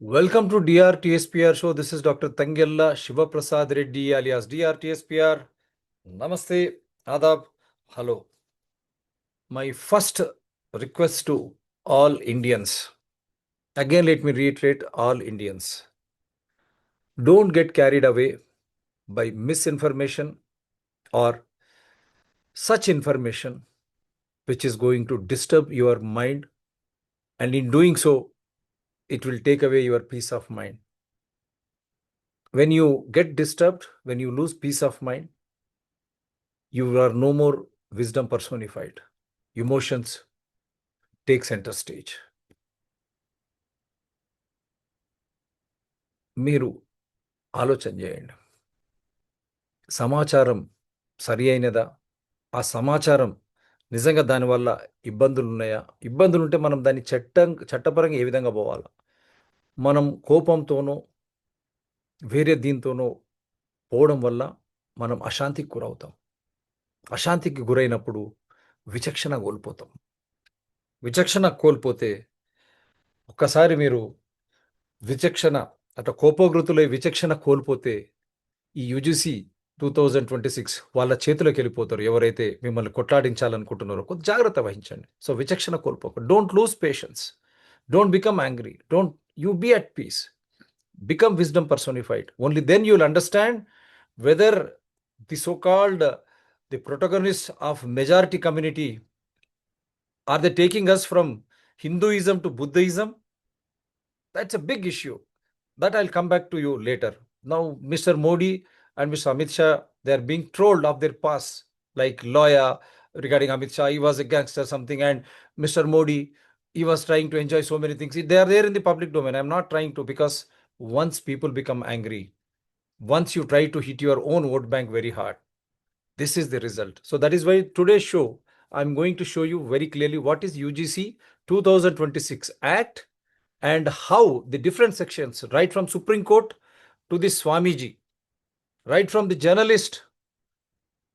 Welcome to DRTSPR show. This is Dr. Tangella Shivaprasad Reddy alias DRTSPR. Namaste, Adab, hello. My first request to all Indians. Again, let me reiterate all Indians. Don't get carried away by misinformation or such information which is going to disturb your mind, and in doing so, it will take away your peace of mind. When you get disturbed, when you lose peace of mind, you are no more wisdom personified. Emotions take center stage. మీరు ఆలోచన చేయండి. సమాచారం సరి అయినదా? ఆ సమాచారం నిజంగా దానివల్ల ఇబ్బందులు ఉన్నాయా? ఇబ్బందులు ఉంటే మనం దాన్ని చట్టపరంగా ఏ విధంగా పోవాలా? మనం కోపంతోనో వేరే దీంతోనో పోవడం వల్ల మనం అశాంతికి గురవుతాం. అశాంతికి గురైనప్పుడు విచక్షణ కోల్పోతాం. విచక్షణ కోల్పోతే ఒక్కసారి మీరు విచక్షణ కోపోగ్రతులై విచక్షణ కోల్పోతే ఈ యూజీసీ 2026 వాళ్ళ చేతిలోకి వెళ్ళిపోతారు. ఎవరైతే మిమ్మల్ని కొట్లాడించాలనుకుంటున్నారో కొంచెం జాగ్రత్త వహించండి. సో విచక్షణ కోల్పోక, don't lose patience, don't become angry, don't you be at peace, become wisdom personified. Only then you will understand whether the so called the protagonist of majority community are they taking us from Hinduism to Buddhism. That's a big issue. That I'll come back to you later. Now, Mr. Modi and Mr. Amit Shah, they are being trolled of their past, like lawyer regarding Amit Shah, he was a gangster, something, and Mr. Modi, he was trying to enjoy so many things. They are there in the public domain. I'm not trying to, because once people become angry, once you try to hit your own vote bank very hard, this is the result. So that is why today's show, I'm going to show you very clearly what is UGC 2026 Act and how the different sections, right from Supreme Court to the Swamiji, right from the journalist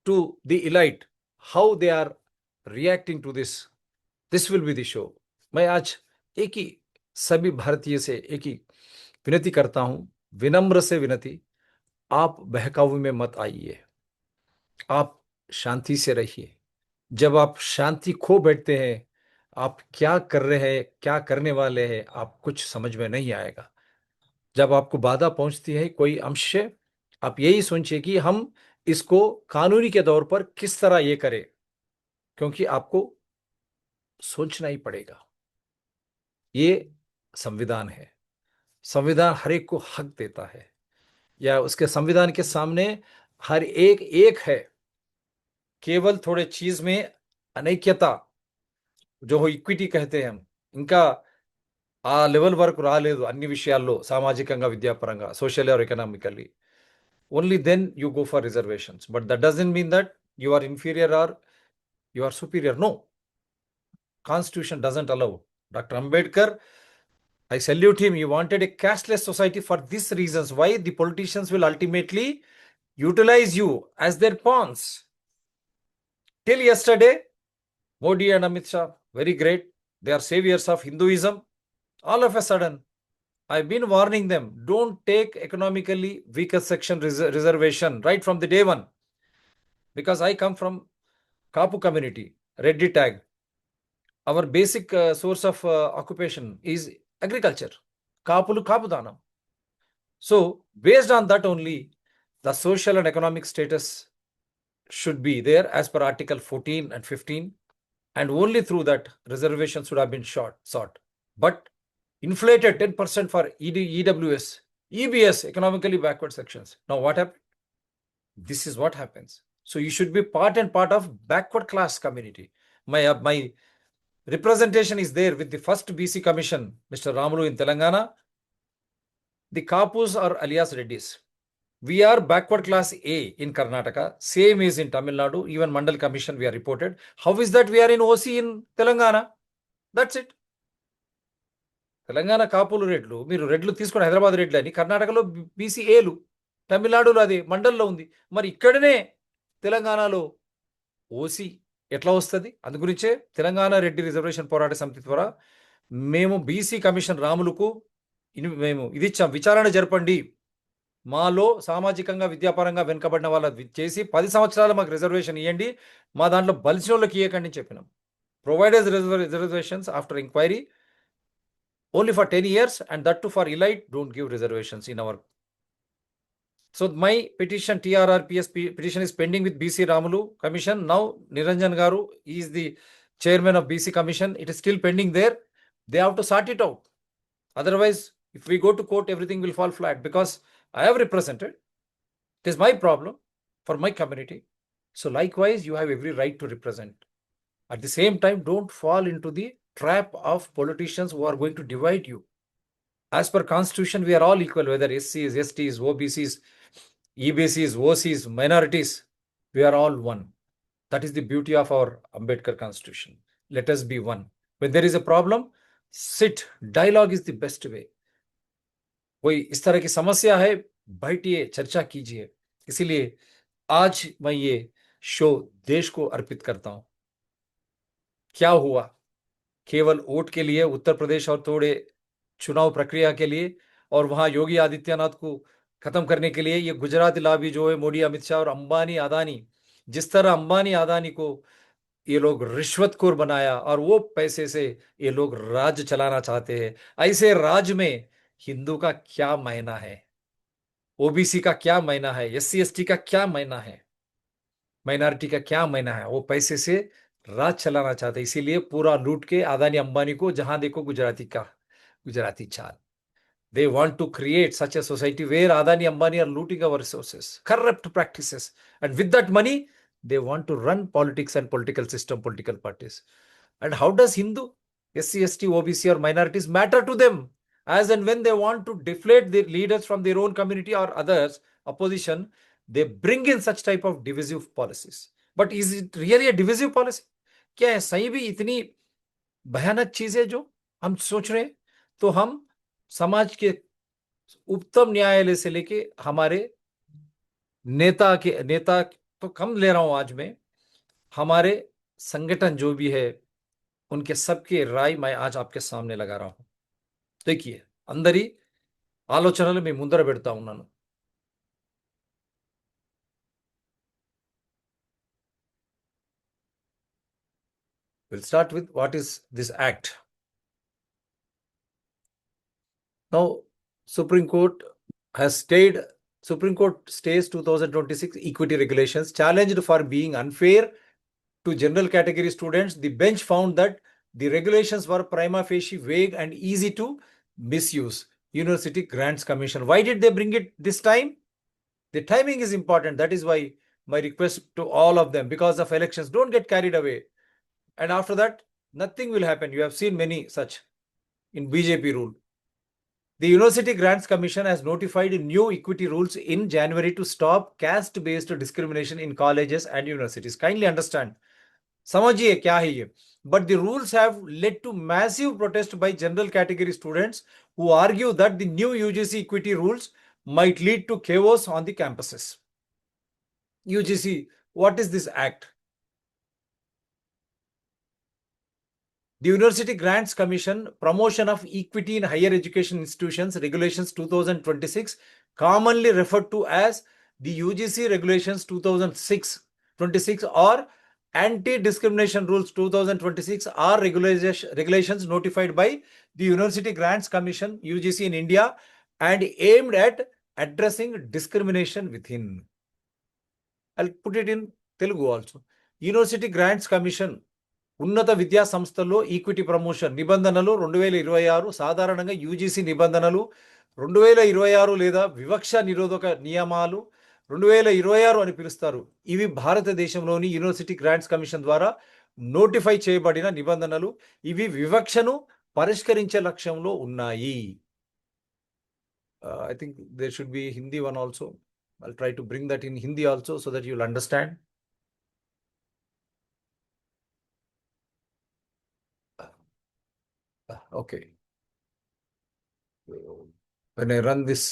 to the elite, how they are reacting to this. This will be the show. मैं आज एक ही सभी भारतीय से एक ही विनती करता हूं, विनम्र से विनती, आप बहकावे में मत आइए, आप शांति से रहिए. जब आप शांति खो बैठते हैं, आप क्या कर रहे हैं, क्या करने वाले हैं, आप कुछ समझ में नहीं आएगा. जब आपको बाधा पहुंचती है कोई अंश से, आप यही सोचिए कि हम इसको कानूनी के तौर पर किस तरह ये करें, क्योंकि आपको सोचना ही पड़ेगा. ये संविधान है. संविधान हर एक को हक देता है, या उसके संविधान के सामने हर एक एक है. केवल थोड़े चीज में అనైక్యత, जो ఈక్విటీ कहते हैं हम, ఇంకా ఆ లెవెల్ వరకు రాలేదు అన్ని విషయాల్లో, సామాజికంగా, విద్యాపరంగా, social or economically. Only then you go for reservations. But that doesn't mean that you are inferior or you are superior. No, constitution doesn't allow. Doctor Ambedkar, I salute him. He wanted a casteless society for these reasons. Why? The politicians will ultimately utilize you as their pawns. Till yesterday, Modi and Amit Shah, very great. They are saviors of Hinduism. All of a sudden, I've been warning them, don't take economically weaker section reservation right from the day one. Because I come from Kapu community, Reddy tag. Our basic source of occupation is agriculture. Kapulu Kapudanam. So, based on that only, the social and economic status should be there as per Article 14 and 15. And only through that, reservations should have been sought. But inflated 10% for EWS, EBS, economically backward sections. Now what happened? This is what happens. So you should be part and part of backward class community. My representation is there with the first BC commission, Mr. Ramulu in Telangana. The Kapus are alias Reddys. We are backward class A in Karnataka. Same is in Tamil Nadu. Even Mandal Commission we are reported. How is that we are in OC in Telangana? That's it. Telangana కాపులు రెడ్లు, మీరు రెడ్లు తీసుకుని హైదరాబాద్ రెడ్లు అని, కర్ణాటకలో బీసీఏలు, తమిళనాడులో అది మండల్లో ఉంది. మరి ఇక్కడనే తెలంగాణలో ఓసీ ఎట్లా వస్తుంది? అందుగురించే తెలంగాణ రెడ్డి రిజర్వేషన్ పోరాట సమితి ద్వారా మేము బీసీ కమిషన్ రాములకు మేము ఇది ఇచ్చాం, విచారణ జరపండి, మాలో సామాజికంగా విద్యాపరంగా వెనుకబడిన వాళ్ళ చేసి 10 సంవత్సరాలు మాకు రిజర్వేషన్ ఇవ్వండి, మా దాంట్లో బలిసిన వాళ్ళకి ఇవ్వకండి అని చెప్పినాం. Providers reservations after enquiry only for 10 years, and that too for elite, don't give reservations in our. So my petition, TRRPS petition is pending with BC Ramulu Commission. Now Niranjan Garu is the chairman of BC Commission. It is still pending there. They have to sort it out. Otherwise, if we go to court, everything will fall flat, because I have represented. It is my problem for my community. So likewise, you have every right to represent. At the same time, don't fall into the trap of politicians who are going to divide you. As per Constitution, we are all equal, whether SCs, STs, OBCs, EBCs, OCs, minorities, we are all one. That is the beauty of our Ambedkar Constitution. Let us be one. When there is a problem, sit. Dialogue is the best way. कोई इस तरह की समस्या है, बैठिए, चर्चा कीजिए. इसीलिए आज मैं ये शो देश को अर्पित करता हूं. क्या हुआ? केवल वोट के लिए उत्तर प्रदेश और थोड़े चुनाव प्रक्रिया के लिए, और वहां योगी आदित्यनाथ को खत्म करने के लिए ये गुजराती लॉबी जो है, मोदी, अमित शाह और अंबानी, अदानी, जिस तरह अंबानी, अदानी को ये लोग रिश्वतखोर बनाया और वो पैसे से ये लोग राज चलाना चाहते हैं, ऐसे राज में हिंदू का क्या मायना है, ओबीसी का क्या मायना है, एससी एसटी का क्या मायना है, माइनॉरिटी का क्या मायना है? वो पैसे से राज चलाना चाहते, इसीलिए पूरा लूट के अदानी अंबानी को जहां देखो गुजराती चाल. They want to create such a society where Adani Ambani are looting our resources, corrupt practices, and with that money they want to run politics and political system, political parties. And how does Hindu, SC, ST, OBC or minorities matter to them? As and when they want to deflate their leaders from their own community or others, opposition, they bring in such type of divisive policies. But is it really a divisive policy? क्या है सही भी इतनी भयानक चीज है जो हम सोच रहे हैं? तो हम समाज के उच्चतम न्यायालय से लेके हमारे नेता तो कम ले रहा हूं आज मैं, हमारे संगठन जो भी है, उनके सबके राय मैं आज आपके सामने लगा रहा हूं. देखिए, अंदरी ఆలోచనలు మీ ముందర పెడతా ఉన్నాను. We'll start with what is this act. Now, Supreme Court stays 2026 equity regulations challenged for being unfair to general category students. The bench found that the regulations were prima facie vague and easy to misuse. University Grants Commission. Why did they bring it this time? The timing is important. That is why my request to all of them, because of elections, don't get carried away. And after that, nothing will happen. You have seen many such in BJP rule. The University Grants Commission has notified new equity rules in January to stop caste-based discrimination in colleges and universities. Kindly understand. समझिए क्या है ये. But the rules have led to massive protest by general category students who argue that the new UGC equity rules might lead to chaos on the campuses. UGC, what is this act? The University Grants Commission Promotion of Equity in Higher Education Institutions Regulations 2026, commonly referred to as the UGC Regulations 2026 or Anti-Discrimination Rules 2026 are regulations notified by the University Grants Commission UGC in India and aimed at addressing discrimination within. I'll put it in Telugu also. University Grants Commission ఉన్నత విద్యా సంస్థల్లో equity promotion నిబంధనలు 2026, సాధారణంగా UGC నిబంధనలు 2026 లేదా వివక్ష నిరోధక నియమాలు 2026 అని పిలుస్తారు. ఇవి భారతదేశంలోని యూనివర్సిటీ గ్రాంట్స్ కమిషన్ ద్వారా నోటిఫై చేయబడిన నిబంధనలు. ఇవి వివక్షను పరిష్కరించే లక్ష్యంలో ఉన్నాయి. I think there should be Hindi one also. I'll try to bring that in Hindi also so that you'll understand. Okay. When I run this,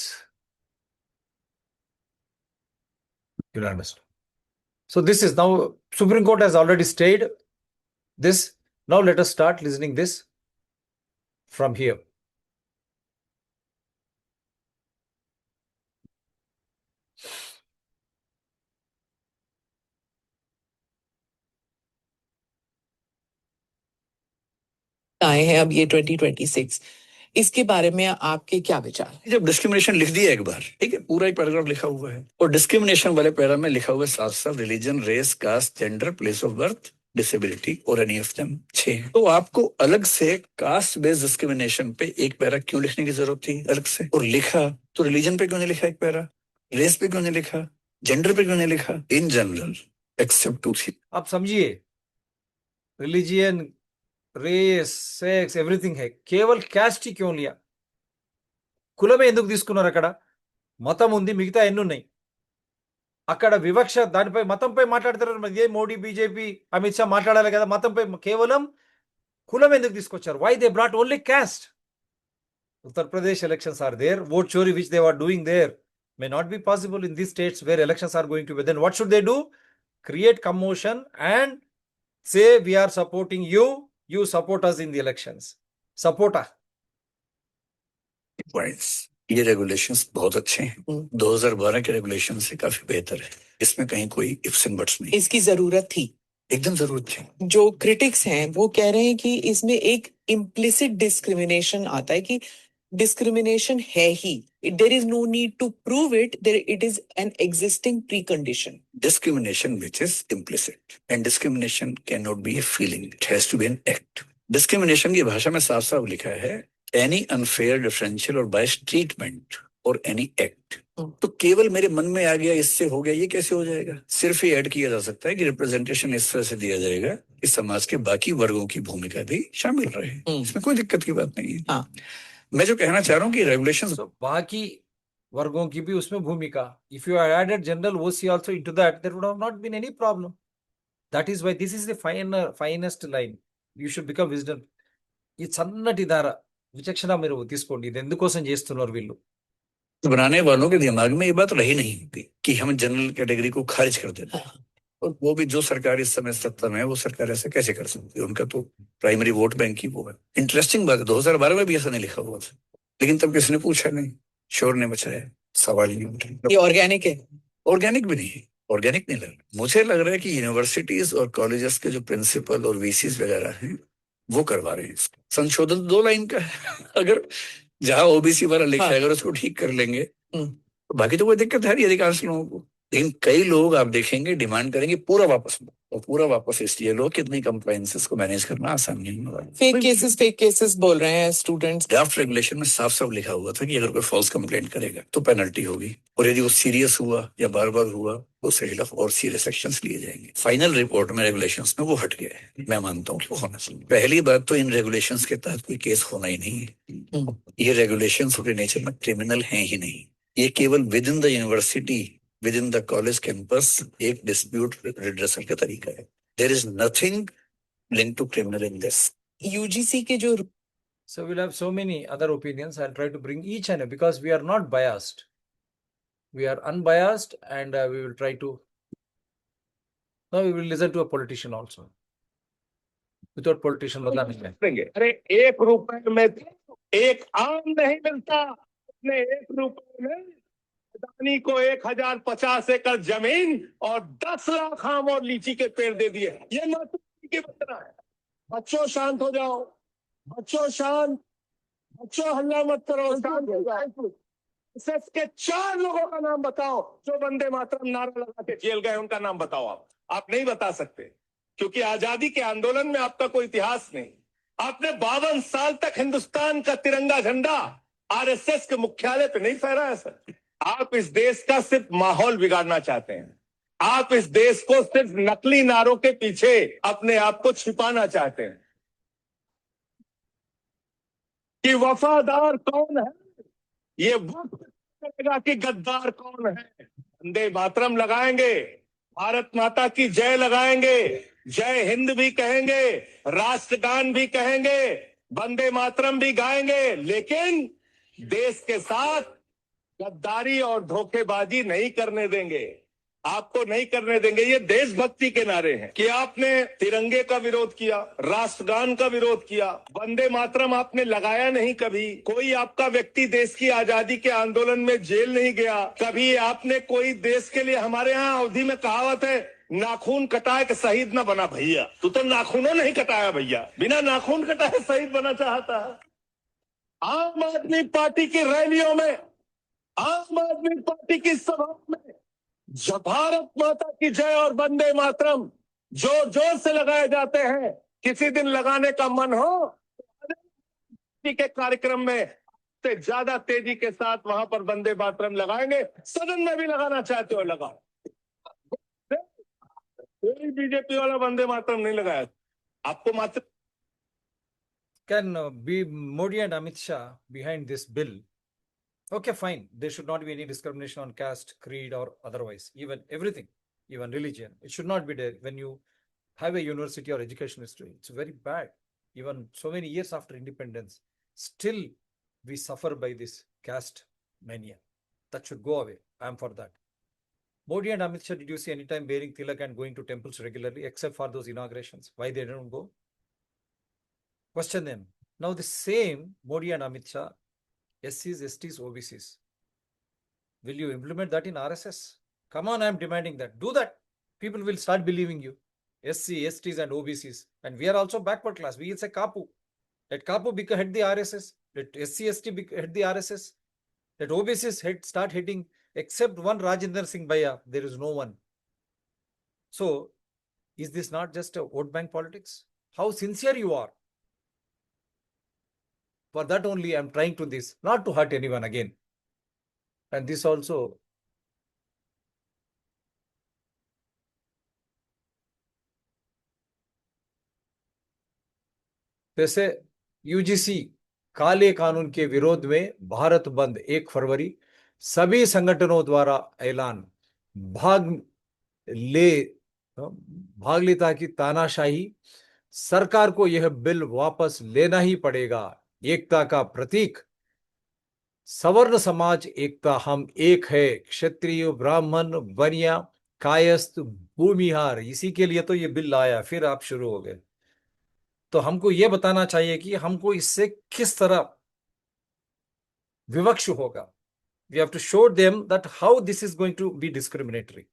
you'll understand. So this is now, Supreme Court has already stayed this. Now let us start listening this from here. आए हैं अब ये 2026, इसके बारे में आपके क्या विचार? जब डिस्क्रिमिनेशन लिख दिया एक बार, ठीक है, पूरा एक पैराग्राफ लिखा हुआ है और डिस्क्रिमिनेशन वाले पैरा में लिखा हुआ है साफ साफ religion, race, caste, gender, place of birth, disability और एनी ऑफ देम 6। तो आपको अलग से कास्ट बेस्ड डिस्क्रिमिनेशन पे एक पैरा क्यों लिखने की जरूरत थी अलग से? और लिखा तो रिलीजन पे क्यों नहीं लिखा एक पैरा, रेस पे क्यों नहीं लिखा, जेंडर पे क्यों नहीं लिखा? In general except 2-3। आप समझिए, रिलीजियन, रेस, सेक्स, एवरीथिंग है, కేవल క్యాస్ట్ క్यों लिया? కులమే ఎందుకు తీసుకున్నారు? అక్కడ మతం ఉంది, మిగతా ఎన్ని ఉన్నాయి? అక్కడ వివక్ష దానిపై, మతంపై మాట్లాడతారు. ఇదే మోడీ, బీజేపీ, అమిత్ షా మాట్లాడాలి కదా మతంపై. కేవలం కులం ఎందుకు తీసుకొచ్చారు? Why they brought only caste? Uttar Pradesh elections are there. Vote chori which they were doing there may not be possible in these states where elections are going to be. Then what should they do? Create commotion and say we are supporting you, you support us in the elections. Support us. Points, ये regulations बहुत अच्छे हैं, 2012 के regulation से काफी बेहतर है, इसमें कहीं कोई इफ्स एंड बट्स नहीं। इसकी जरूरत थी, एकदम जरूरत थी। जो क्रिटिक्स हैं वो कह रहे हैं कि इसमें एक इम्प्लिसिट डिस्क्रिमिनेशन आता है कि डिस्क्रिमिनेशन है ही, there is no need to prove it, there it is an existing pre condition. Discrimination which is implicit and discrimination can not be a feeling, it has to be an act. Discrimination की भाषा में साफ साफ लिखा है any unfair, differential और बायस treatment और any act. तो केवल मेरे मन में आ गया इससे हो गया, ये कैसे हो जाएगा? सिर्फ ये ऐड किया जा सकता है कि रिप्रेजेंटेशन इस तरह से दिया जाएगा कि समाज के बाकी वर्गों की भूमिका भी शामिल रहे, इसमें कोई दिक्कत की बात नहीं है। हाँ। मैं जो कहना चाह रहा हूँ कि रेगुलेशन बाकी वर्गों की भी उसमें भूमिका, if you are added general OC also into that, there would have not been any problem. That is why this is the finest line. You should become wisdom. ఈ సన్నటి ధార విచక్షణ మీరు తీసుకోండి. ఇది ఎందుకోసం చేస్తున్నారు వీళ్ళు? बनाने वालों के दिमाग में ये बात रही नहीं होती कि हम जनरल कैटेगरी को खारिज कर देते हैं, और वो भी जो सरकार इस समय सत्ता में है वो सरकार ऐसा कैसे कर सकती है? उनका तो प्राइमरी वोट बैंक ही वो है। इंटरेस्टिंग बात है, 2012 में भी ऐसा नहीं लिखा हुआ था, लेकिन तब किसने पूछा नहीं, शोर ने मचाया, सवाल ही नहीं उठा। ये ऑर्गेनिक है? ऑर्गेनिक भी नहीं है, ऑर्गेनिक नहीं लग रहा। मुझे लग रहा है कि यूनिवर्सिटीज और कॉलेजेस के जो प्रिंसिपल और वीसीज वगैरह हैं वो करवा रहे हैं इसको। संशोधन 2 लाइन का है, अगर जहां ओबीसी वाला लिखा है अगर उसको ठीक कर लेंगे तो बाकी तो कोई दिक्कत है नहीं अधिकांश लोगों को। लेकिन कई लोग आप देखेंगे डिमांड करेंगे पूरा वापस, और पूरा वापस इसलिए लोग कितनी कंप्लायंसेस को मैनेज करना आसान नहीं होगा। फेक केसेस बोल रहे हैं स्टूडेंट्स। ड्राफ्ट रेगुलेशन में साफ साफ लिखा हुआ था कि अगर कोई फॉल्स कंप्लेंट करेगा तो पेनल्टी होगी, और यदि वो सीरियस हुआ या बार बार हुआ तो उसके खिलाफ और सीरियस एक्शंस लिए जाएंगे। फाइनल रिपोर्ट में रेगुलेशंस में वो हट गया है, मैं मानता हूँ कि वो होना चाहिए। पहली बात तो इन रेगुलेशंस के तहत कोई केस होना ही नहीं है, ये रेगुलेशंस अपने नेचर में क्रिमिनल हैं ही नहीं। ये केवल within the university, within the college campus एक डिस्प्यूट रिड्रेसल का तरीका है। There is nothing linked to criminal in this. UGC के जो So we'll have so many other opinions. I'll try to bring each and every, because we are not biased. We are unbiased, and we will try to. Now we will listen to a politician also. Without politician, बता नहीं है। अरे 1 रुपए में एक आम नहीं मिलता, अपने 1 रुपए में अदानी को 1050 एकड़ जमीन और 10 लाख आम और लीची के पेड़ दे दिए। ये मातृभूमि की वंदना है। बच्चों शांत हो जाओ, बच्चों शांत, बच्चों हल्ला मत करो, शांत हो जाओ। एसएस के 4 लोगों का नाम बताओ जो वंदे मातरम नारा लगा के जेल गए, उनका नाम बताओ। आप नहीं बता सकते क्योंकि आजादी के आंदोलन में आपका कोई इतिहास नहीं। आपने 52 साल तक हिंदुस्तान का तिरंगा झंडा आरएसएस के मुख्यालय पे नहीं फहराया सर। आप इस देश का सिर्फ माहौल बिगाड़ना चाहते हैं। आप इस देश को सिर्फ नकली नारों के पीछे अपने आप को छिपाना चाहते हैं कि वफादार कौन है, ये वक्त करेगा कि गद्दार कौन है। वंदे मातरम लगाएंगे, भारत माता की जय लगाएंगे, जय हिंद भी कहेंगे, राष्ट्रगान भी कहेंगे, वंदे मातरम भी गाएंगे, लेकिन देश के साथ गद्दारी और धोखेबाजी नहीं करने देंगे। आपको नहीं करने देंगे। ये देशभक्ति के नारे हैं कि आपने तिरंगे का विरोध किया, राष्ट्रगान का विरोध किया, वंदे मातरम आपने लगाया नहीं। कभी कोई आपका व्यक्ति देश की आजादी के आंदोलन में जेल नहीं गया। कभी आपने कोई देश के लिए, हमारे यहाँ अवधि में कहावत है, नाखून कटाए के शहीद ना बना भैया। तू तो नाखूनों नहीं कटाया भैया, बिना नाखून कटाए शहीद बना चाहता है। आम आदमी पार्टी की रैलियों में, आम आदमी पार्टी की सभाओं में जब भारत माता की जय और वंदे मातरम जोर जोर से लगाए जाते हैं, किसी दिन लगाने का मन हो के कार्यक्रम में से ज्यादा तेजी के साथ वहां पर वंदे मातरम लगाएंगे। सदन में भी लगाना चाहते हो लगाओ, कोई बीजेपी वाला वंदे मातरम नहीं लगाया। आपको मात्र Can be Modi and Amit Shah behind this bill? Okay, fine. There should not be any discrimination on caste, creed, or otherwise, even everything, even religion. It should not be there when you have a university or education history. It's very bad. Even so many years after independence, still we suffer by this caste mania. That should go away. I am for that. Modi and Amit Shah, did you see any time wearing tilak and going to temples regularly, except for those inaugurations? Why they don't go? Question them. Now the same Modi and Amit Shah, SCs, STs, OBCs. Will you implement that in RSS? Come on, I am demanding that. Do that. People will start believing you. SC, STs and OBCs. And we are also backward class. We say Kapu. Let Kapu head the RSS. Let SC, ST head the RSS. Let OBCs start heading, except one Rajendra Singh Bhaiya. There is no one. So, is this not just a vote bank politics? How sincere you are. For that only I am trying to this, not to hurt anyone again. And this also, वैसे UGC काले कानून के विरोध में भारत बंद 1 फरवरी, सभी संगठनों द्वारा ऐलान। भाग लेता की तानाशाही, सरकार को यह बिल वापस लेना ही पड़ेगा। एकता का प्रतीक, सवर्ण समाज एकता, हम एक है, क्षत्रिय, ब्राह्मण, बनिया, कायस्थ, भूमिहार, इसी के लिए तो ये बिल आया। फिर आप शुरू हो गए। तो हमको ये बताना चाहिए कि हमको इससे किस तरह विवक्ष होगा। We have to show them that how this is going to be discriminatory.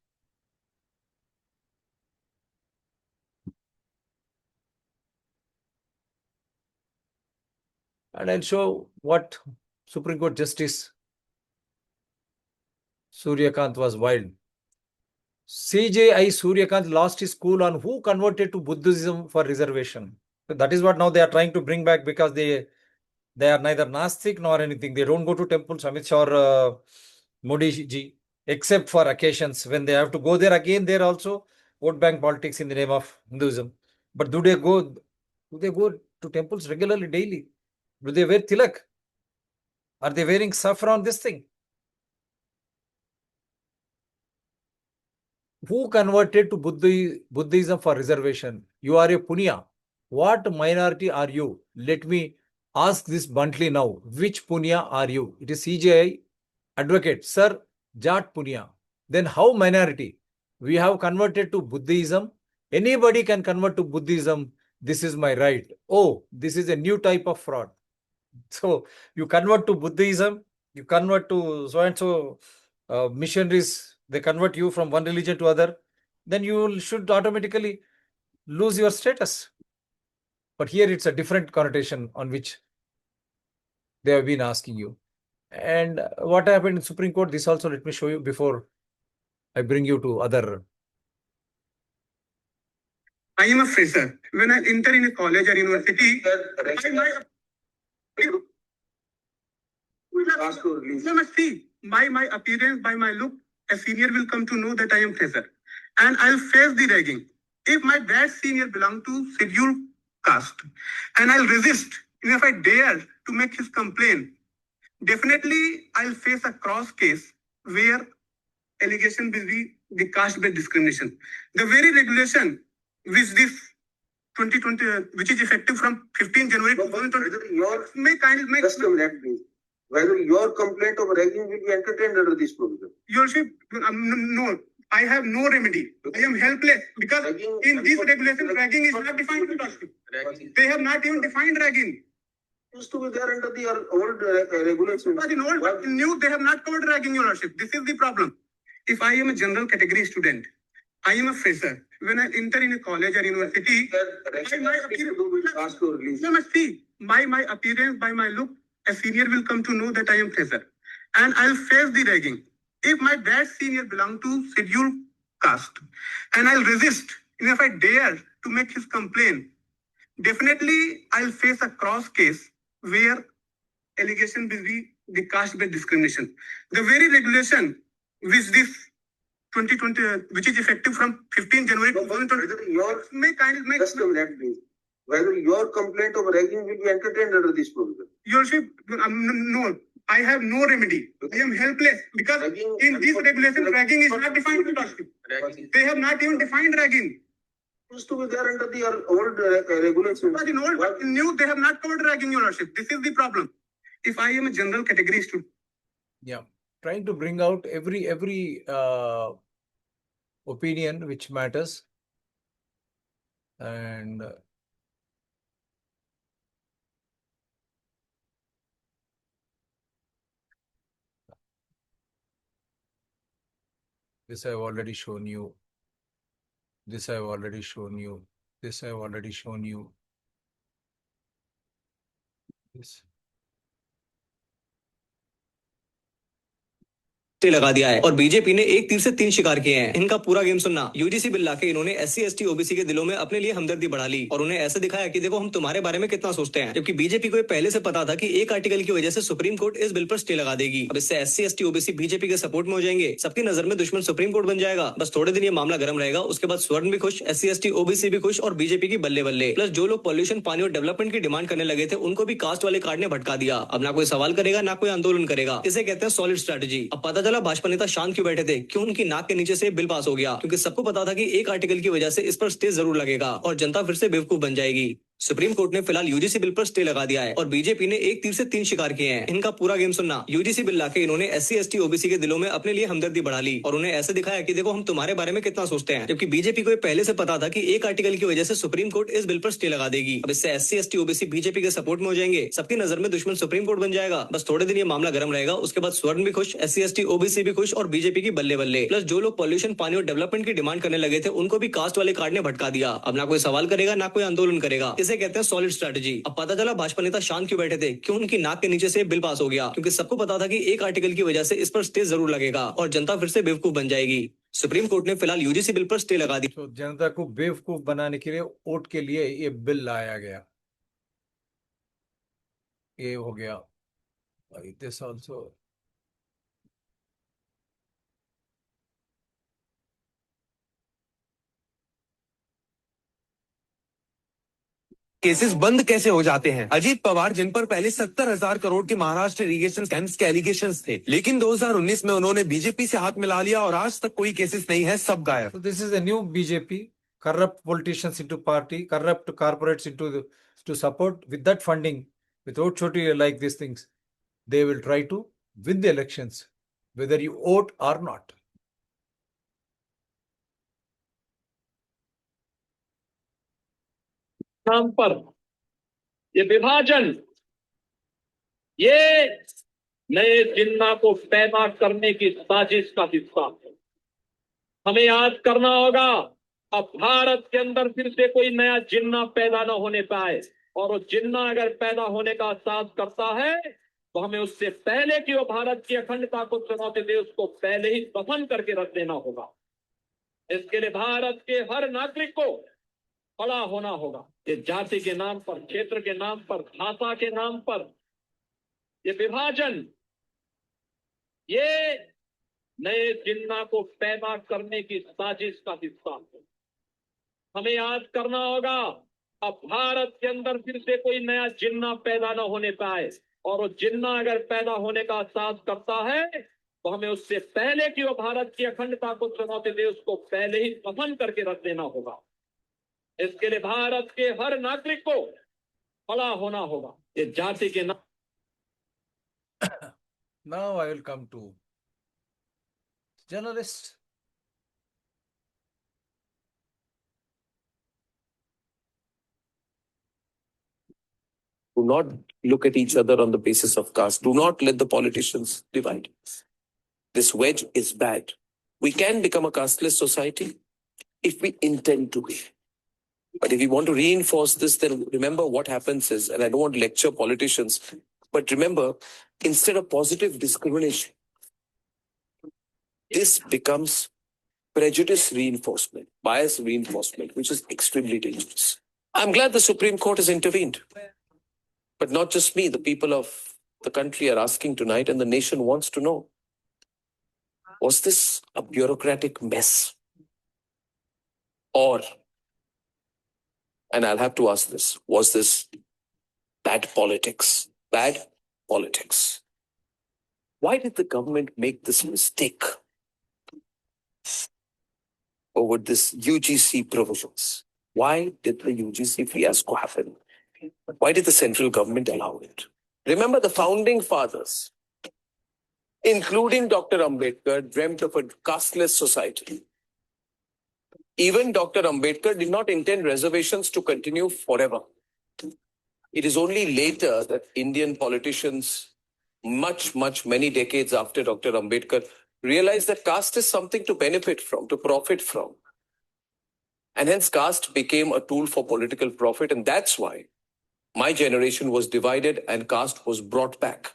And I'll show what Supreme Court Justice Suryakant was wild. CJI Suryakant lost his cool on who converted to Buddhism for reservation. So that is what now they are trying to bring back, because they are neither Nastik nor anything. They don't go to temples, Amit Shah or Modi ji, except for occasions when they have to go there. Again, there also vote bank politics in the name of Hinduism. But do they go to temples regularly, daily? Do they wear tilak? Are they wearing saffron, this thing? Who converted to Buddhism for reservation? You are a Punya. What minority are you? Let me ask this bluntly now. Which Punya are you? It is CJI advocate. Sir, Jat Punya. Then how minority? We have converted to Buddhism. Anybody can convert to Buddhism. This is my right. Oh, this is a new type of fraud. So you convert to Buddhism, you convert to so-and-so missionaries, they convert you from one religion to other, then you should automatically lose your status. But here it's a different connotation on which they have been asking you. And what happened in Supreme Court, this also let me show you before I bring you to other. I am a fresher. When I enter in a college or university, you must see by my appearance, by my look, a senior will come to know that I am fresher, and I'll face the ragging. If my bad senior belong to scheduled caste, and I'll resist, and if I dare to make his complaint, definitely I'll face a cross case where allegation will be the caste-based discrimination. The very regulation which this 2020, which is effective from 15 January 2020, whether your complaint of ragging will be entertained under this provision. Your Worship, no, I have no remedy. I am helpless because Ragging- in this regulation, ragging is not defined. Your Worship. They have not even defined ragging. Used to be there under the old regulations. But in old, but in new, they have not covered ragging, Your Worship. This is the problem. If I am a general category student I am a fresher. When I enter in a college or university, Regulation has to do with caste or religion. you must see by my appearance, by my look, a senior will come to know that I am fresher, and I'll face the ragging. If my bad senior belong to scheduled caste, and I'll resist, and if I dare to make his complaint, definitely I'll face a cross case where allegation will be the caste-based discrimination. The very regulation which this 2020, which is effective from 15 January No, but 2020, whether your, may kind make just a minute, please. Whether your complaint of ragging will be entertained under this provision. Your Worship, no, I have no remedy. I am helpless because Ragging- in this regulation, ragging is not defined. Your Lordship. They have not even defined ragging. Used to be there under the old regulations. But in old, but in new, they have not covered ragging, Your Lordship. This is the problem. If I am a general category student, Yeah, trying to bring out every opinion which matters, and this I've already shown you. This I've already shown you. This I've already shown you. This. लगा दिया है और BJP ने एक तीर से तीन शिकार किए हैं। इनका पूरा गेम सुनना। यूजीसी बिल लाके इन्होंने एससी एसटी ओबीसी के दिलों में अपने लिए हमदर्दी बढ़ा ली और उन्हें ऐसे दिखाया कि देखो हम तुम्हारे बारे में कितना सोचते हैं, जबकि बीजेपी को ये पहले से पता था कि एक आर्टिकल की वजह से सुप्रीम कोर्ट इस बिल पर स्टे लगा देगी। अब इससे एससी एसटी ओबीसी बीजेपी के सपोर्ट में हो जाएंगे, सबकी नजर में दुश्मन सुप्रीम कोर्ट बन जाएगा। बस थोड़े दिन ये मामला गर्म रहेगा, उसके बाद स्वर्ण भी खुश, एससी एसटी ओबीसी भी खुश और बीजेपी की बल्ले बल्ले। प्लस जो लोग पॉल्यूशन, पानी और डेवलपमेंट की डिमांड करने लगे थे उनको भी कास्ट वाले कार्ड ने भटका दिया। अब ना कोई सवाल करेगा ना कोई आंदोलन करेगा। इसे कहते हैं सॉलिड स्ट्रैटेजी। अब पता चला भाजपा नेता क्यों बैठे थे, क्यों उनकी नाक के नीचे से बिल पास हो गया, क्योंकि सबको पता था कि एक आर्टिकल की वजह से इस पर स्टे जरूर लगेगा और जनता फिर से बेवकूफ बन जाएगी। सुप्रीम कोर्ट ने फिलहाल यूजीसी बिल पर स्टे लगा दिया है और बीजेपी ने एक तीर से तीन शिकार किए हैं। इनका पूरा गेम सुनना। यूजीसी बिल लाके इन्होंने एससी एसटी ओबीसी के दिलों में अपने लिए हमदर्दी बढ़ा ली और उन्हें ऐसे दिखाया कि देखो हम तुम्हारे बारे में कितना सोचते हैं, जबकि बीजेपी को पहले से पता था कि एक आर्टिकल की वजह से सुप्रीम कोर्ट इस बिल पर स्टे लगा देगी। अब इससे एससी एसटी ओबीसी बीजेपी के सपोर्ट में हो जाएंगे, सबकी नजर में दुश्मन सुप्रीम कोर्ट बन जाएगा। बस थोड़े दिन ये मामला गर्म रहेगा, उसके बाद स्वर्ण भी खुश, एससी एसटी ओबीसी भी खुश और बीजेपी की बल्ले बल्ले। प्लस जो लोग पॉल्यूशन, पानी और डेवलपमेंट की डिमांड करने लगे थे उनको भी कास्ट वाले कार्ड ने भटका दिया। अब ना कोई सवाल करेगा ना कोई आंदोलन करेगा। इसे कहते हैं सॉलिड स्ट्रैटेजी। अब पता चला भाजपा नेता शांत क्यों बैठे थे, क्यों उनकी नाक के नीचे से बिल पास हो गया, क्योंकि सबको पता था कि एक आर्टिकल की वजह से इस पर स्टे जरूर लगेगा और जनता फिर से बेवकूफ बन जाएगी। सुप्रीम कोर्ट ने फिलहाल यूजीसी बिल पर स्टे लगा दी। तो जनता को बेवकूफ बनाने के लिए वोट के लिए ये बिल लाया गया। ये हो गया। दिस आल्सो केसेस बंद कैसे हो जाते हैं। अजीत पवार जिन पर पहले 70,000 करोड़ के महाराष्ट्र इरिगेशन स्कैम्स के एलिगेशंस थे, लेकिन 2019 में उन्होंने बीजेपी से हाथ मिला लिया और आज तक कोई केसेस नहीं है, सब गायब। So this is a new BJP, corrupt politicians into party, corrupt corporates to support with that funding, without choti like these things. They will try to win the elections, whether you vote or not. नाम पर ये विभाजन, ये नए जिन्ना को पैदा करने की साजिश का हिस्सा है। हमें याद करना होगा, अब भारत के अंदर फिर से कोई नया जिन्ना पैदा न होने पाए, और वो जिन्ना अगर पैदा होने का साहस करता है तो हमें उससे पहले कि वो भारत की अखंडता को चुनौती दे उसको पहले ही दफन करके रख देना होगा। इसके लिए भारत के हर नागरिक को खड़ा होना होगा। ये जाति के नाम पर, क्षेत्र के नाम पर, भाषा के नाम पर ये विभाजन, ये नए जिन्ना को पैदा करने की साजिश का हिस्सा है। हमें याद करना होगा, अब भारत के अंदर फिर से कोई नया जिन्ना पैदा न होने पाए, और वो जिन्ना अगर पैदा होने का साहस करता है तो हमें उससे पहले कि वो भारत की अखंडता को चुनौती दे उसको पहले ही दफन करके रख देना होगा। इसके लिए भारत के हर नागरिक को खड़ा होना होगा। ये जाति के नाम। Now I will come to journalists. Do not look at each other on the basis of caste. Do not let the politicians divide. This wedge is bad. We can become a casteless society. if we intend to be. But if we want to reinforce this, then remember what happens is, and I don't want to lecture politicians, but remember, instead of positive discrimination, this becomes prejudice reinforcement, bias reinforcement, which is extremely dangerous. I'm glad the Supreme Court has intervened. But not just me, the people of the country are asking tonight, and the nation wants to know, was this a bureaucratic mess? Or, and I'll have to ask this, was this bad politics? Bad politics. Why did the government make this mistake over this UGC provisions? Why did the UGC fiasco happen? Why did the central government allow it? Remember, the founding fathers, including Dr. Ambedkar, dreamt of a casteless society. Even Dr. Ambedkar did not intend reservations to continue forever. It is only later that Indian politicians, many decades after Dr. Ambedkar, realized that caste is something to benefit from, to profit from. And hence caste became a tool for political profit. And that's why my generation was divided and caste was brought back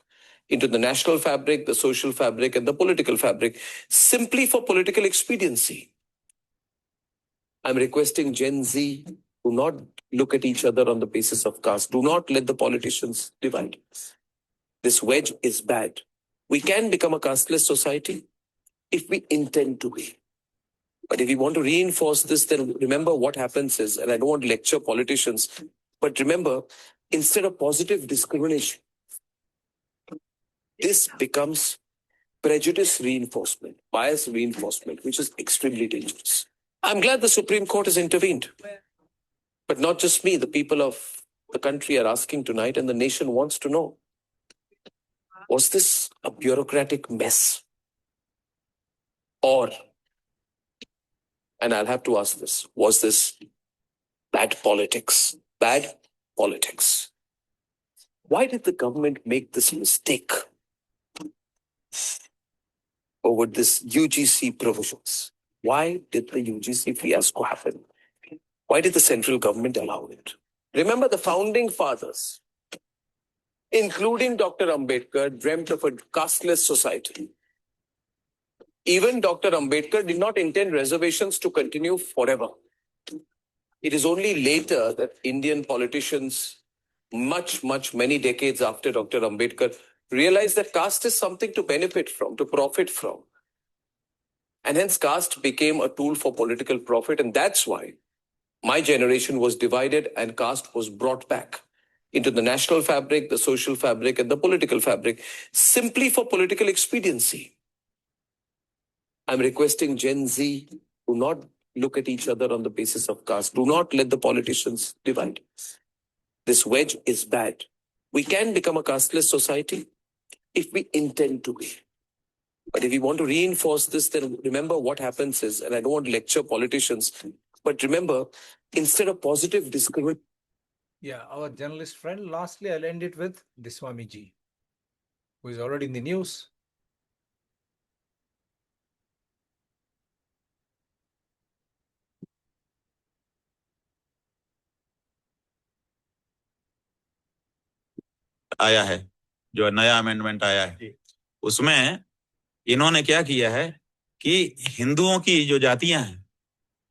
into the national fabric, the social fabric, and the political fabric, simply for political expediency. I'm requesting Gen Z to not look at each other on the basis of caste. Do not let the politicians divide. This wedge is bad. We can become a casteless society if we intend to be. But if we want to reinforce this, then remember what happens is, and I don't want to lecture politicians, but remember, instead of positive discrimination, this becomes prejudice reinforcement, bias reinforcement, which is extremely dangerous. I'm glad the Supreme Court has intervened. But not just me, the people of the country are asking tonight, and the nation wants to know, was this a bureaucratic mess? Or, and I'll have to ask this, was this bad politics? Bad politics. Why did the government make this mistake over this UGC provisions? Why did the UGC fiasco happen? Why did the central government allow it? Remember, the founding fathers, including Dr. Ambedkar, dreamt of a casteless society. Even Dr. Ambedkar did not intend reservations to continue forever. It is only later that Indian politicians, many decades after Dr. Ambedkar, realized that caste is something to benefit from, to profit from. And hence caste became a tool for political profit. And that's why my generation was divided and caste was brought back into the national fabric, the social fabric, and the political fabric, simply for political expediency. I'm requesting Gen Z to not look at each other on the basis of caste. Do not let the politicians divide. This wedge is bad. We can become a casteless society if we intend to be. But if we want to reinforce this, then remember what happens is, and I don't want to lecture politicians, but remember, instead of positive discrimination. Yeah, our journalist friend. Lastly, I'll end it with Diswami ji, who is already in the news. आया है, जो नया amendment आया है, उसमें इन्होंने क्या किया है कि हिंदुओं की जो जातियां हैं,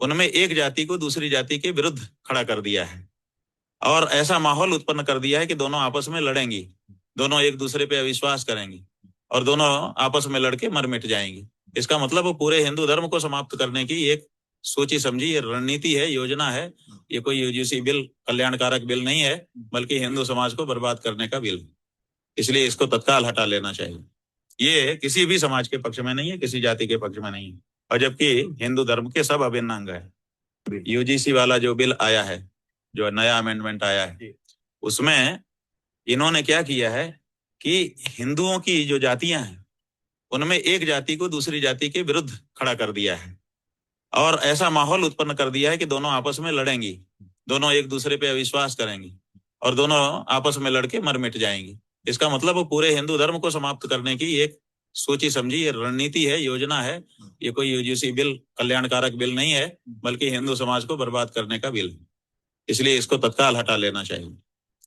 उनमें एक जाति को दूसरी जाति के विरुद्ध खड़ा कर दिया है और ऐसा माहौल उत्पन्न कर दिया है कि दोनों आपस में लड़ेंगी, दोनों एक दूसरे पे अविश्वास करेंगी और दोनों आपस में लड़के मर मिट जाएंगी। इसका मतलब वो पूरे हिंदू धर्म को समाप्त करने की एक सोची समझी ये रणनीति है, योजना है। ये कोई यूजीसी बिल कल्याणकारक बिल नहीं है, बल्कि हिंदू समाज को बर्बाद करने का बिल है। इसलिए इसको तत्काल हटा लेना चाहिए। ये किसी भी समाज के पक्ष में नहीं है, किसी जाति के पक्ष में नहीं है, और जबकि हिंदू धर्म के सब अभिन्न अंग है। यूजीसी वाला जो बिल आया है, जो नया अमेंडमेंट आया है, उसमें इन्होंने क्या किया है कि हिंदुओं की जो जातियां हैं, उनमें एक जाति को दूसरी जाति के विरुद्ध खड़ा कर दिया है और ऐसा माहौल उत्पन्न कर दिया है कि दोनों आपस में लड़ेंगी, दोनों एक दूसरे पे अविश्वास करेंगी और दोनों आपस में लड़के मर मिट जाएंगी। इसका मतलब वो पूरे हिंदू धर्म को समाप्त करने की एक सोची समझी ये रणनीति है, योजना है। ये कोई यूजीसी बिल कल्याणकारक बिल नहीं है, बल्कि हिंदू समाज को बर्बाद करने का बिल है। इसलिए इसको तत्काल हटा लेना चाहिए।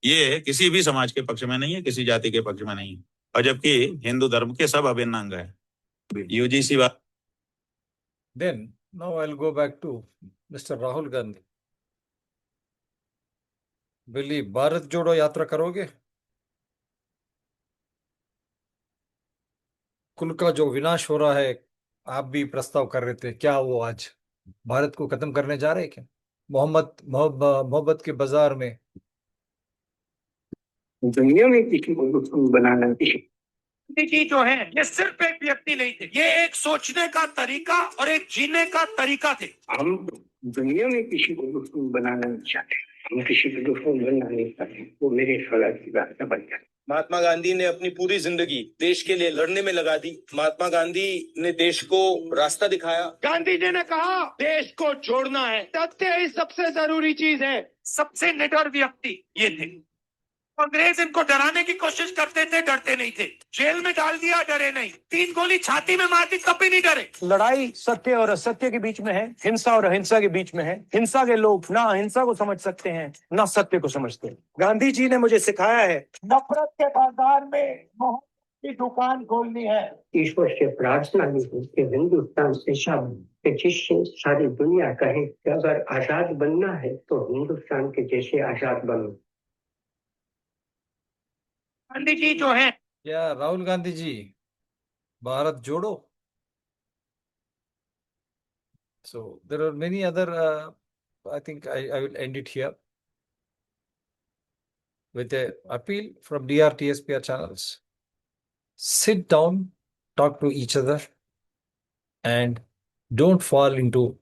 ये किसी भी समाज के पक्ष में नहीं है, किसी जाति के पक्ष में नहीं है, और जबकि हिंदू धर्म के सब अभिन्न अंग है। UGC Then now I'll go back to Mr. Rahul Gandhi. बिल्ली, भारत जोड़ो यात्रा करोगे? कुल का जो विनाश हो रहा है, आप भी प्रस्ताव कर रहे थे, क्या वो आज भारत को खत्म करने जा रहे हैं क्या? मोहब्बत के बाजार में दुनिया में किसी को दुश्मन बनाना चाहिए। गांधी जी जो है ये सिर्फ एक व्यक्ति नहीं थे, ये एक सोचने का तरीका और एक जीने का तरीका थे। हम दुनिया में किसी को दुश्मन बनाना नहीं चाहते, हम किसी को दुश्मन बनना नहीं चाहते, वो मेरे सवाल की बात न बन जाए। महात्मा गांधी ने अपनी पूरी जिंदगी देश के लिए लड़ने में लगा दी। महात्मा गांधी ने देश को रास्ता दिखाया। गांधी जी ने कहा देश को जोड़ना है, सत्य ही सबसे जरूरी चीज है। सबसे निडर व्यक्ति ये थे। अंग्रेज इनको डराने की कोशिश करते थे, डरते नहीं थे। जेल में डाल दिया, डरे नहीं। 3 गोली छाती में मार दी, तब भी नहीं डरे। लड़ाई सत्य और असत्य के बीच में है, हिंसा और अहिंसा के बीच में है। हिंसा के लोग ना अहिंसा को समझ सकते हैं, ना सत्य को समझते हैं। गांधी जी ने मुझे सिखाया है, नफरत के बाजार में मोहब्बत की दुकान खोलनी है। ईश्वर से प्रार्थना भी है कि हिंदुस्तान से शब्द जिससे सारी दुनिया कहे कि अगर आजाद बनना है तो हिंदुस्तान के जैसे आजाद बनो। गांधी जी जो है, क्या राहुल गांधी जी, भारत जोड़ो? So there are many other, I think I will end it here with a appeal from DRTSPR channels. Sit down, talk to each other, and don't fall into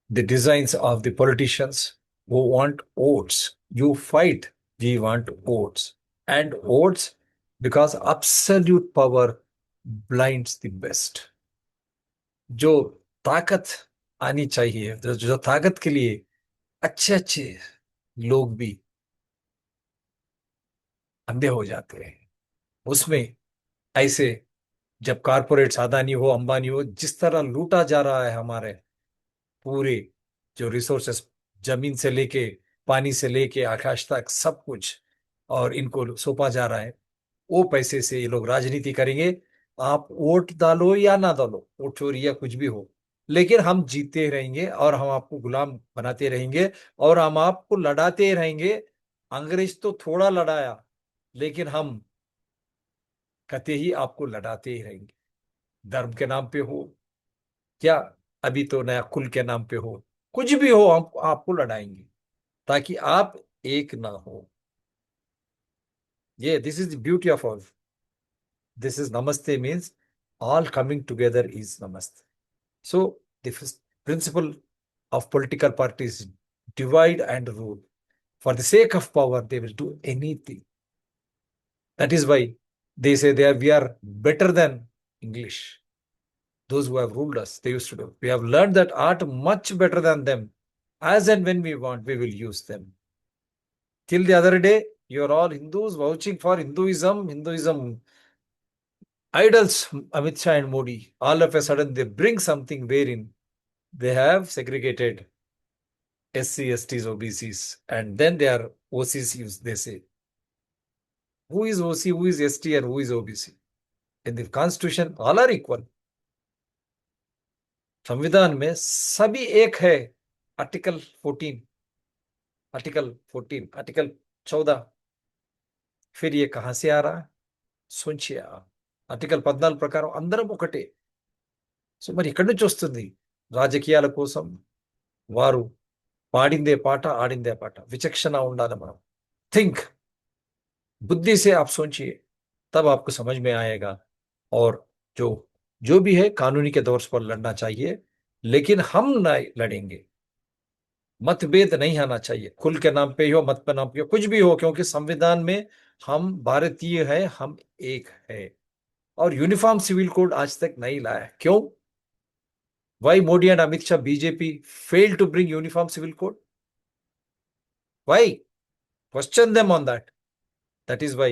the designs of the politicians who want votes. You fight, we want votes. And votes, because absolute power blinds the best. जो ताकत आनी चाहिए, जो ताकत के लिए अच्छे अच्छे लोग भी अंधे हो जाते हैं, उसमें ऐसे जब कारपोरेट्स अदानी हो, अंबानी हो, जिस तरह लूटा जा रहा है हमारे पूरे जो रिसोर्सेस, जमीन से लेके पानी से लेके आकाश तक सब कुछ, और इनको सौंपा जा रहा है, वो पैसे से ये लोग राजनीति करेंगे। आप वोट डालो या ना डालो, वोट चोरी या कुछ भी हो, लेकिन हम जीते रहेंगे और हम आपको गुलाम बनाते रहेंगे और हम आपको लड़ाते रहेंगे। अंग्रेज तो थोड़ा लड़ाया, लेकिन हम कहते ही आपको लड़ाते ही रहेंगे। धर्म के नाम पे हो, क्या अभी तो नया कुल के नाम पे हो, कुछ भी हो, हम आपको लड़ाएंगे ताकि आप एक ना हो। ये this is the beauty of all. This is Namaste, means all coming together is Namaste. So the principle of political parties, divide and rule. For the sake of power, they will do anything. That is why they say we are better than English. Those who have ruled us, they used to do. We have learned that art much better than them. As and when we want, we will use them. Till the other day, you are all Hindus vouching for Hinduism. Idols, Amit Shah and Modi, all of a sudden they bring something wherein they have segregated SC, STs, OBCs, and then they are OCs, they say. Who is OC, who is ST, and who is OBC? In the constitution, all are equal. संविधान में सभी एक है। Article 14, article 14, फिर ये कहां से आ रहा है? सोचिए आप, ఆర్టికల్ 14 ప్రకారం అందరం ఒకటే. సో మరి ఎక్కడి నుంచి వస్తుంది? రాజకీయాల కోసం వారు పాడిందే పాట, ఆడిందే పాట. విచక్షణ ఉండాలి. మనం थिंक, बुद्धि से आप सोचिए, तब आपको समझ में आएगा। और जो भी है कानूनी के तौर पर लड़ना चाहिए, लेकिन हम ना लड़ेंगे। मतभेद नहीं आना चाहिए, कुल के नाम पे हो, मत पे नाम पे हो, कुछ भी हो, क्योंकि संविधान में हम भारतीय है, हम एक है। और यूनिफॉर्म सिविल कोड आज तक नहीं लाया। क्यों? Why Modi and Amit Shah BJP failed to bring uniform civil code? Why? Question them on that. That is why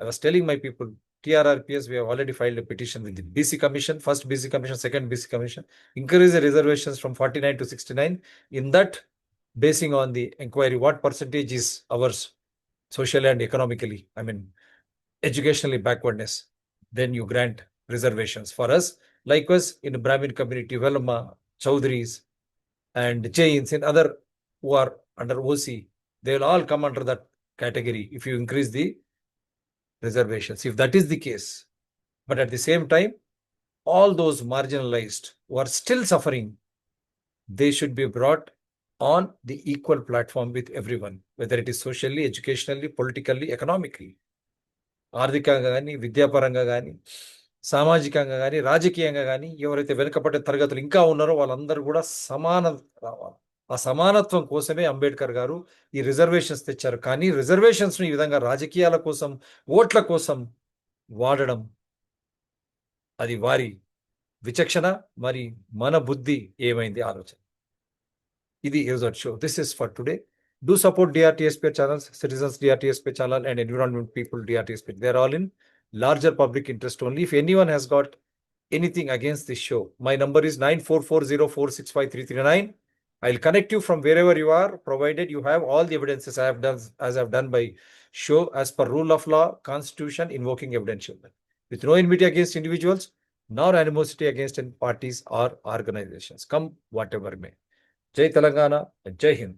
I was telling my people, TRRPS, we have already filed a petition with the BC Commission, first BC Commission, second BC Commission, increase the reservations from 49 to 69. In that, basing on the inquiry, what percentage is ours socially and economically, I mean, educationally backwardness, then you grant reservations for us. Likewise, in the Brahmin community, Velama, Chaudhries, and Jains, and other who are under OC, they will all come under that category if you increase the reservations, if that is the case. But at the same time, all those marginalized who are still suffering, they should be brought on the equal platform with everyone, whether it is socially, educationally, politically, economically. ఆర్థికంగా కానీ, విద్యాపరంగా కానీ, సామాజికంగా కానీ, రాజకీయంగా కానీ ఎవరైతే వెనుకబడ్డ తరగతులు ఇంకా ఉన్నారో వాళ్ళందరూ కూడా సమానం రావాలి. ఆ సమానత్వం కోసమే అంబేద్కర్ గారు ఈ రిజర్వేషన్స్ తెచ్చారు. కానీ రిజర్వేషన్స్ ను ఈ విధంగా రాజకీయాల కోసం, ఓట్ల కోసం వాడడం, అది వారి విచక్షణ, మరి మన బుద్ధి ఏమైంది ఆలోచన. ఇది ఈరోజు show. This is for today. Do support DRTSP channels, Citizens DRTSP channel and Environment People DRTSP. They are all in larger public interest only. If anyone has got anything against this show, my number is 9440465339. I'll connect you from wherever you are, provided you have all the evidences I have done, as I've done by show, as per rule of law, constitution, invoking evidential. With no enmity against individuals, nor animosity against parties or organizations. Come whatever may. Jai Telangana, Jai Hind.